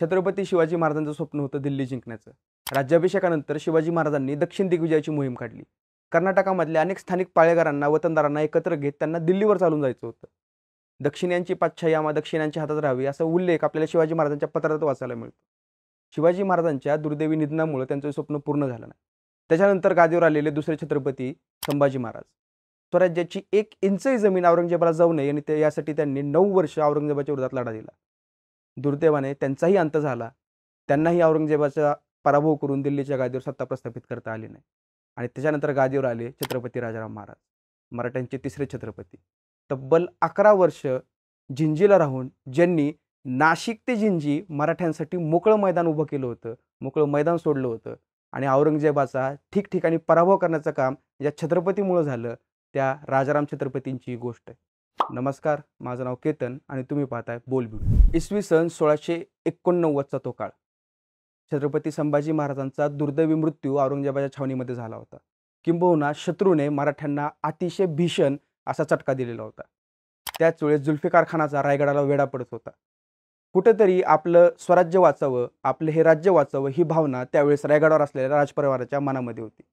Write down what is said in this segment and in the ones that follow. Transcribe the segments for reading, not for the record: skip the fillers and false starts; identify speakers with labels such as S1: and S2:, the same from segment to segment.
S1: छत्रपती शिवाजी महाराजांचं स्वप्न होतं दिल्ली जिंकण्याचं. राज्याभिषेकानंतर शिवाजी महाराजांनी दक्षिण दिग्विजयाची मोहीम काढली. कर्नाटकामधल्या अनेक स्थानिक पाळेगारांना, वतनदारांना एकत्र घेत त्यांना दिल्लीवर चालून जायचं होतं. दक्षिण्यांची पातशाही आम्हा दक्षिण्यांच्या हातात राहावी असा उल्लेख आपल्याला शिवाजी महाराजांच्या पत्रात वाचायला मिळतो. शिवाजी महाराजांच्या दुर्दैवी निधनामुळे त्यांचं स्वप्न पूर्ण झालं नाही. त्याच्यानंतर गादीवर आलेले दुसरे छत्रपती संभाजी महाराज. स्वराज्याची 1 इंचही जमीन औरंगजेबाला जाऊ नये आणि यासाठी त्यांनी 9 वर्ष औरंगजेबाच्या विरोधात लढा दिला. दुर्दैवाने त्यांचाही अंत झाला. त्यांनाही औरंगजेबाचा पराभव करून दिल्लीच्या गादीवर सत्ता प्रस्थापित करता आली नाही. आणि त्याच्यानंतर गादीवर आले छत्रपती राजाराम महाराज, मराठ्यांचे तिसरे छत्रपती. तब्बल 11 वर्ष जिंजीला राहून ज्यांनी नाशिक ते जिंजी मराठ्यांसाठी मोकळं मैदान उभं केलं होतं, मोकळं मैदान सोडलं होतं आणि औरंगजेबाचा ठिकठिकाणी पराभव करण्याचं काम ज्या छत्रपतीमुळे झालं, त्या राजाराम छत्रपतींची गोष्ट आहे. नमस्कार, माझं नाव केतन आणि तुम्ही पाहताय बोलबिल. इसवी सन 1689चा तो काळ. छत्रपती संभाजी महाराजांचा दुर्दैवी मृत्यू औरंगजेबाच्या छावणीमध्ये झाला होता. किंबहुना शत्रूने मराठ्यांना अतिशय भीषण असा चटका दिलेला होता. त्याच वेळेस जुल्फिकार खानाचा रायगडाला वेढा पडत होता. कुठेतरी आपलं स्वराज्य वाचावं, आपलं हे राज्य वाचावं ही भावना त्यावेळेस रायगडावर असलेल्या राजपरिवाराच्या मनामध्ये होती.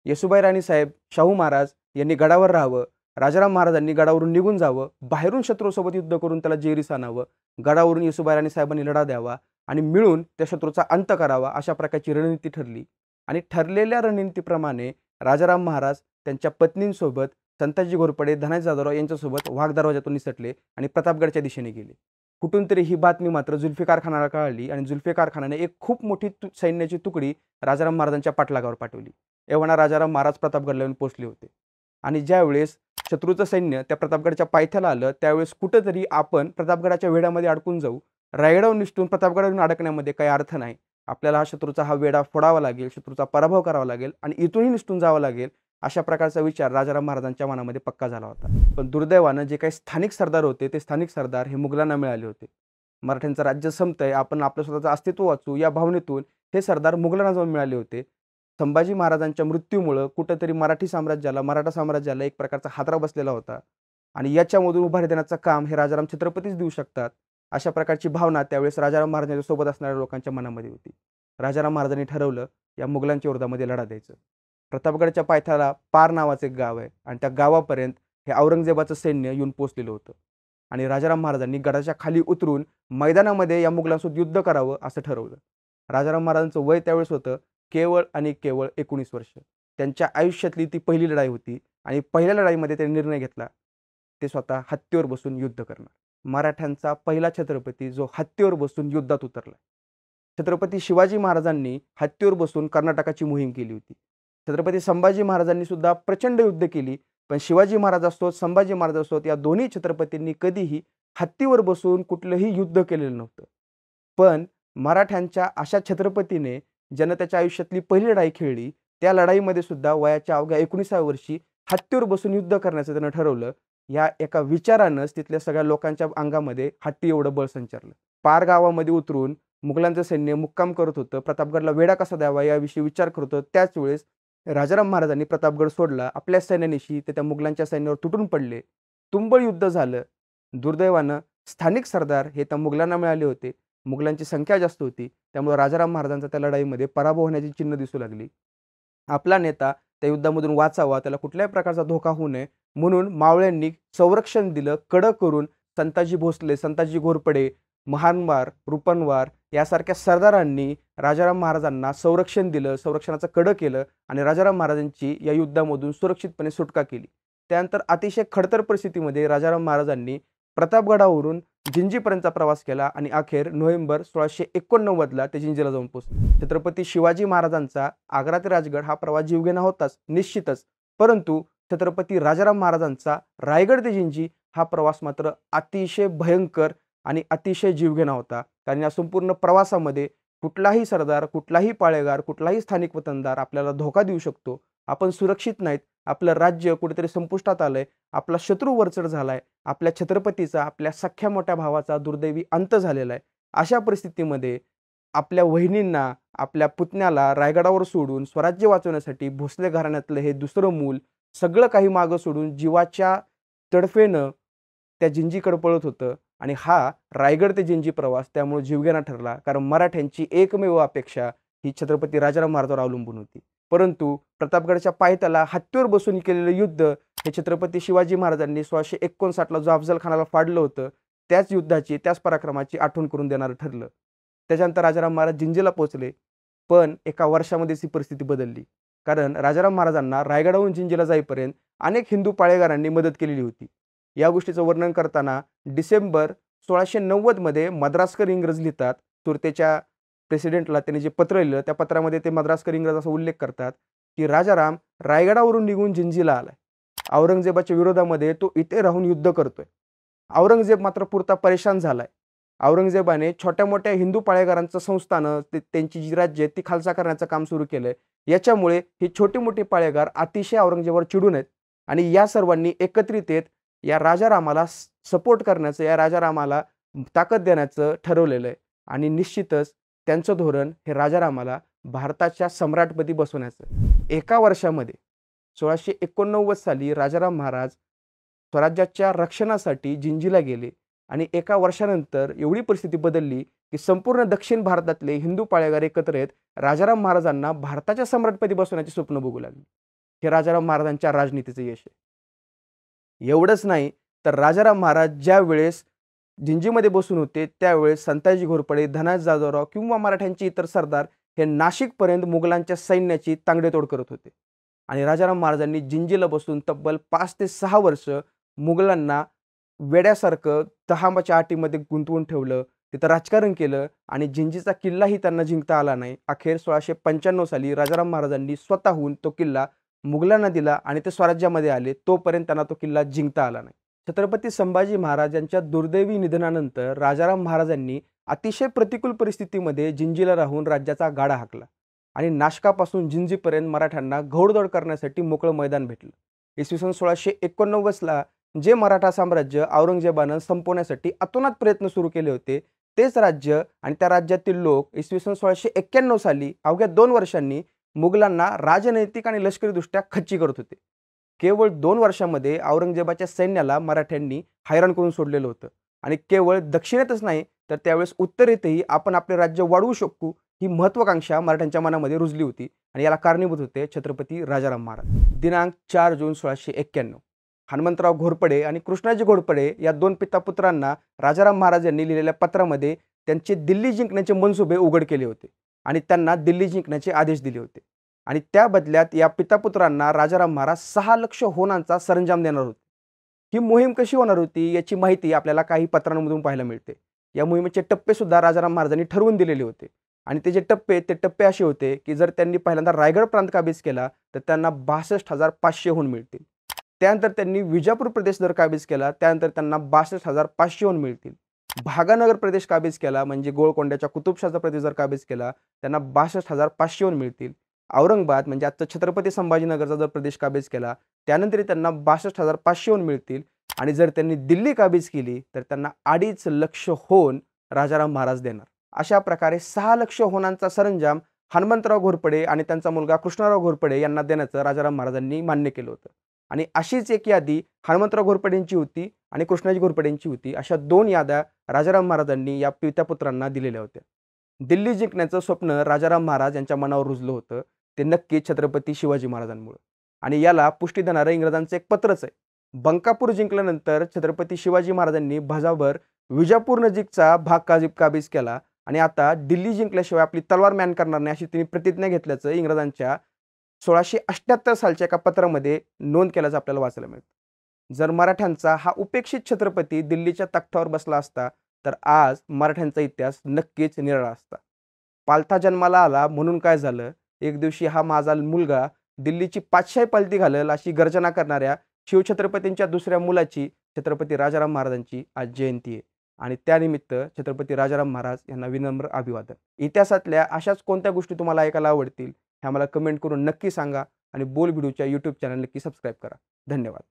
S1: येसुबाई राणीसाहेब, शाहू महाराज यांनी गडावर राहावं, राजाराम महाराजांनी गडावरून निघून जावं, बाहेरून शत्रूसोबत युद्ध करून त्याला जेरीस आणावं, गडावरून येसुबाई राणीसाहेबांनी लढा द्यावा आणि मिळून त्या शत्रूचा अंत करावा अशा प्रकारची रणनीती ठरली. आणि ठरलेल्या रणनीतीप्रमाणे राजाराम महाराज त्यांच्या पत्नींसोबत संताजी घोरपडे, धनाजी जाधवराव यांच्यासोबत वाघ दरवाजातून निसटले आणि प्रतापगडच्या दिशेने गेले. कुठून तरी ही बातमी मात्र जुल्फिकार खानाला कळाली आणि जुल्फिकार खानाने एक खूप मोठी सैन्याची तुकडी राजाराम महाराजांच्या पाठलागावर पाठवली. एव्हाना राजाराम महाराज प्रतापगडला येऊन पोहोचले होते. आणि ज्यावेळेस शत्रूचं सैन्य त्या प्रतापगडच्या पायथ्याला आलं, त्यावेळेस कुठंतरी आपण प्रतापगडाच्या वेढ्यामध्ये अडकून जाऊ, रायगडावर निसटून प्रतापगडावरून अडकण्यामध्ये काही अर्थ नाही. आपल्याला हा वेढा फोडावा लागेल, शत्रूचा पराभव करावा लागेल आणि इथूनही निसटून जावं लागेल अशा प्रकारचा विचार राजाराम महाराजांच्या मनामध्ये पक्का झाला होता. पण दुर्दैवानं जे काही स्थानिक सरदार होते, ते स्थानिक सरदार हे मुघलांना मिळाले होते. मराठ्यांचं राज्य संपतंय, आपण आपलं स्वतःचं अस्तित्व वाचू या भावनेतून हे सरदार मुघलांना जाऊन मिळाले होते. संभाजी महाराजांच्या मृत्यूमुळं कुठंतरी मराठा साम्राज्याला एक प्रकारचा हादरा बसलेला होता आणि याच्यामधून उभारी देण्याचं काम हे राजाराम छत्रपतीच देऊ शकतात अशा प्रकारची भावना त्यावेळेस राजाराम महाराजांच्या सोबत असणाऱ्या लोकांच्या मनामध्ये होती. राजाराम महाराजांनी ठरवलं या मुघलांच्या विरोधामध्ये लढा द्यायचं. प्रतापगडच्या पायथ्याला पार नावाचं एक गाव आहे आणि त्या गावापर्यंत हे औरंगजेबाचं सैन्य येऊन पोहोचलेलं होतं आणि राजाराम महाराजांनी गडाच्या खाली उतरून मैदानामध्ये या मुघलांसोबत युद्ध करावं असं ठरवलं. राजाराम महाराजांचं वय त्यावेळेस होतं केवळ आणि केवळ 19 वर्ष. त्यांच्या आयुष्यातली ती पहिली लढाई होती आणि पहिल्या लढाईमध्ये त्यांनी निर्णय घेतला ते स्वतः हत्तीवर बसून युद्ध करणार. मराठ्यांचा पहिला छत्रपती जो हत्तीवर बसून युद्धात उतरला. छत्रपती शिवाजी महाराजांनी हत्तीवर बसून कर्नाटकाची मोहीम केली होती. छत्रपती संभाजी महाराजांनी सुद्धा प्रचंड युद्ध केली, पण शिवाजी महाराज असोत, संभाजी महाराज असोत या दोन्ही छत्रपतींनी कधीही हत्तीवर बसून कुठलंही युद्ध केलेलं नव्हतं. पण मराठ्यांच्या अशा छत्रपतीने ज्यानं त्याच्या आयुष्यातली पहिली लढाई खेळली, त्या लढाईमध्ये सुद्धा वयाच्या अवघ्या 19व्या वर्षी हत्तीवर बसून युद्ध करण्याचं त्यानं ठरवलं. या एका विचारानंच तिथल्या सगळ्या लोकांच्या अंगामध्ये हत्ती एवढं बळ संचारलं. पार गावामध्ये उतरून मुघलांचं सैन्य मुक्काम करत होतं. प्रतापगडला वेढा कसा द्यावा याविषयी विचार करत होतं. त्याच वेळेस राजाराम महाराजांनी प्रतापगड सोडला. आपल्या सैन्यानिशी ते त्या मुघलांच्या सैन्यावर तुटून पडले. तुंबळ युद्ध झालं. दुर्दैवानं स्थानिक सरदार हे त्या मुघलांना मिळाले होते. मुघलांची संख्या जास्त होती, त्यामुळे राजाराम महाराजांचा त्या लढाईमध्ये पराभव होण्याची चिन्ह दिसू लागली. आपला नेता त्या युद्धामधून वाचावा, त्याला कुठल्याही प्रकारचा धोका होऊ नये म्हणून मावळ्यांनी संरक्षण दिलं. कडक करून संताजी भोसले, संताजी घोरपडे, महानवार, रुपनवार यासारख्या सरदारांनी राजाराम महाराजांना संरक्षण दिलं, संरक्षणाचं कडं केलं आणि राजाराम महाराजांची या युद्धामधून सुरक्षितपणे सुटका केली. त्यानंतर अतिशय खडतर परिस्थितीमध्ये राजाराम महाराजांनी प्रतापगडावरून जिंजीपर्यंतचा प्रवास केला आणि अखेर नोव्हेंबर 1689ला ते जिंजीला जाऊन पोहोचले. छत्रपती शिवाजी महाराजांचा आग्रा ते राजगड हा प्रवास जीवघेणा होताच निश्चितच, परंतु छत्रपती राजाराम महाराजांचा रायगड ते जिंजी हा प्रवास मात्र अतिशय भयंकर आणि अतिशय जीवघेणा होता. कारण या संपूर्ण प्रवासामध्ये कुठलाही सरदार, कुठलाही पाळेगार, कुठलाही स्थानिक वतनदार आपल्याला धोका देऊ शकतो. आपण सुरक्षित नाहीत. आपलं राज्य कुठेतरी संपुष्टात आलंय. आपला शत्रू वरचढ झालाय. आपल्या छत्रपतीचा, आपल्या सख्या मोठ्या भावाचा दुर्दैवी अंत झालेला आहे. अशा परिस्थितीमध्ये आपल्या वहिनींना, आपल्या पुतण्याला रायगडावर सोडून स्वराज्य वाचवण्यासाठी भोसले घराण्यातलं हे दुसरं मूल सगळं काही मागं सोडून जीवाच्या तडफेनं त्या जिंजीकडे पळत होतं आणि हा रायगड ते जिंजी प्रवास त्यामुळे जीवघेणा ठरला, कारण मराठ्यांची एकमेव अपेक्षा ही छत्रपती राजाराम महाराजांवर अवलंबून होती. परंतु प्रतापगडच्या पायथ्याला हत्तीवर बसून केलेलं युद्ध हे छत्रपती शिवाजी महाराजांनी 1659ला जो अफजल खानाला फाडलं होतं, त्याच युद्धाची, त्याच पराक्रमाची आठवण करून देणारं ठरलं. त्याच्यानंतर राजाराम महाराज जिंजीला पोहोचले, पण एका वर्षामध्येच ही परिस्थिती बदलली. कारण राजाराम महाराजांना रायगडावरून जिंजीला जाईपर्यंत अनेक हिंदू पाळेगारांनी मदत केलेली होती. या गोष्टीचं वर्णन करताना डिसेंबर 1690 मध्ये मद्रासकर इंग्रज लिहितात. सुरतेच्या प्रेसिडेंटला त्यांनी जे पत्र लिहिलं, त्या पत्रामध्ये ते मद्रासकर इंग्रज असा उल्लेख करतात की राजाराम रायगडावरून निघून जिंजीला आलाय. औरंगजेबाच्या विरोधामध्ये तो इथे राहून युद्ध करतोय. औरंगजेब मात्र पुरता परेशान झालाय. औरंगजेबाने छोट्या मोठ्या हिंदू पाळेगारांचं संस्थानं, त्यांची जी राज्य ती खालसा करण्याचं काम सुरू केलंय. याच्यामुळे ही छोटी मोठी पाळेगार अतिशय औरंगजेबावर चिडून आहेत आणि या सर्वांनी एकत्रित येत या राजारामाला सपोर्ट करण्याचं, या राजारामाला ताकद देण्याचं ठरवलेलं आहे. आणि निश्चितच त्यांचं धोरण हे राजारामाला भारताच्या सम्राटपदी बसवण्याचं. एका वर्षामध्ये 1689 साली राजाराम महाराज स्वराज्याच्या रक्षणासाठी जिंजीला गेले आणि एका वर्षानंतर एवढी परिस्थिती बदलली की संपूर्ण दक्षिण भारतातले हिंदू पाळेगार एकत्र येत राजाराम महाराजांना भारताच्या सम्राटपदी बसवण्याचे स्वप्न बघू लागले. हे राजाराम महाराजांच्या राजनीतीचं यश आहे. एवढंच नाही तर राजाराम महाराज ज्या वेळेस जिंजीमध्ये बसून होते त्यावेळेस संताजी घोरपडे, धनाजी जाधवराव किंवा मराठ्यांचे इतर सरदार हे नाशिकपर्यंत मुघलांच्या सैन्याची तांगडेतोड करत होते. आणि राजाराम महाराजांनी जिंजीला बसून तब्बल 5 ते 6 वर्ष मुघलांना वेड्यासारखं तहामाच्या आटीमध्ये गुंतवून ठेवलं, तिथं राजकारण केलं आणि जिंजीचा किल्लाही त्यांना जिंकता आला नाही. अखेर 1695 साली राजाराम महाराजांनी स्वतःहून तो किल्ला मुघलांना दिला आणि ते स्वराज्यामध्ये आले. तोपर्यंत त्यांना तो किल्ला जिंकता आला नाही. छत्रपती संभाजी महाराज यांच्या दुर्दैवी निधनानंतर राजाराम महाराजांनी अतिशय प्रतिकूल परिस्थितीमध्ये जिंजीला राहून राज्याचा गाडा हाकला आणि नाशकापासून जिंजीपर्यंत मराठ्यांना घोडदौड करण्यासाठी मोकळं मैदान भेटलं. इसवी सन 1689ला जे मराठा साम्राज्य औरंगजेबानं संपवण्यासाठी अतोनात प्रयत्न सुरू केले होते, तेच राज्य आणि त्या राज्यातील लोक इसवी सन 1691 साली अवघ्या 2 वर्षांनी मुघलांना राजनैतिक आणि लष्करीदृष्ट्या खच्ची करत होते. केवळ 2 वर्षांमध्ये औरंगजेबाच्या सैन्याला मराठ्यांनी हैराण करून सोडलेलं होतं आणि केवळ दक्षिणेतच नाही तर त्यावेळेस उत्तरेतही आपण आपले राज्य वाढवू शकू ही महत्त्वाकांक्षा मराठ्यांच्या मनामध्ये रुजली होती आणि याला कारणीभूत होते छत्रपती राजाराम महाराज. दिनांक 4 जून 1691 हनुमंतराव घोरपडे आणि कृष्णाजी घोरपडे या 2 पितापुत्रांना राजाराम महाराज यांनी लिहिलेल्या पत्रामध्ये त्यांचे दिल्ली जिंकण्याचे मनसुबे उघड केले होते आणि त्यांना दिल्ली जिंकण्याचे आदेश दिले होते. आणि त्या बदल्यात या पितापुत्रांना राजाराम महाराज 6 लाख होणांचा सरंजाम देणार होते. ही मोहीम कशी होणार होती याची माहिती आपल्याला काही पत्रांमधून पाहायला मिळते. या मोहिमेचे टप्पे सुद्धा राजाराम महाराजांनी ठरवून दिलेले होते आणि ते टप्पे असे होते की जर त्यांनी पहिल्यांदा रायगड प्रांत काबीज केला तर त्यांना 62,500 होऊन मिळतील. त्यानंतर त्यांनी विजापूर प्रदेश जर काबीज केला त्यानंतर त्यांना 62,500 होऊन मिळतील. भागानगर प्रदेश काबीज केला म्हणजे गोळकोंड्याच्या कुतुबशाचा प्रदेश जर काबीज केला त्यांना 62,500 होऊन मिळतील. औरंगाबाद म्हणजे आजचा छत्रपती संभाजीनगरचा जर प्रदेश काबीज केला त्यानंतर त्यांना 62,500 होऊन मिळतील. आणि जर त्यांनी दिल्ली काबीज केली तर त्यांना 2.5 लाख होन राजाराम महाराज देणार. अशा प्रकारे 6 लाख होणांचा सरंजाम हनुमंतराव घोरपडे आणि त्यांचा मुलगा कृष्णराव घोरपडे यांना देण्याचं राजाराम महाराजांनी मान्य केलं होतं. आणि अशीच एक यादी हनुमंतराव घोरपडेंची होती आणि कृष्णाजी घोरपडेंची होती. अशा 2 याद्या राजाराम महाराजांनी या पितापुत्रांना दिलेल्या होत्या. दिल्ली जिंकण्याचं स्वप्न राजाराम महाराज यांच्या मनावर रुजलं होतं ते नक्की छत्रपती शिवाजी महाराजांमुळे. आणि याला पुष्टी देणारं इंग्रजांचं एक पत्रच आहे. बंकापूर जिंकल्यानंतर छत्रपती शिवाजी महाराजांनी भाजाभर विजापूर नजीकचा भाग काबीज केला आणि आता दिल्ली जिंकल्याशिवाय आपली तलवार म्यान करणार नाही अशी त्यांनी प्रतिज्ञा घेतल्याचं इंग्रजांच्या 1678 सालच्या एका पत्रामध्ये नोंद केल्याचं आपल्याला वाचायला मिळतं. जर मराठ्यांचा हा उपेक्षित छत्रपती दिल्लीच्या तख्तावर बसला असता तर आज मराठ्यांचा इतिहास नक्कीच निराळा असता. पालथा जन्माला आला म्हणून काय झालं, एक दिवशी हा माझा मुलगा दिल्लीची पातशाही पालथी घालेल अशी गर्जना करणाऱ्या शिवछत्रपतींच्या दुसऱ्या मुलाची छत्रपती राजाराम महाराजांची आज जयंती आहे आणि त्यानिमित्त छत्रपती राजाराम महाराज यांना विनम्र अभिवादन. इतिहासातल्या अशाच कोणत्या गोष्टी तुम्हाला ऐकायला आवडतील हे आम्हाला कमेंट करून नक्की सांगा आणि बोल व्हिडिओच्या YouTube चॅनल नक्की सबस्क्राईब करा. धन्यवाद.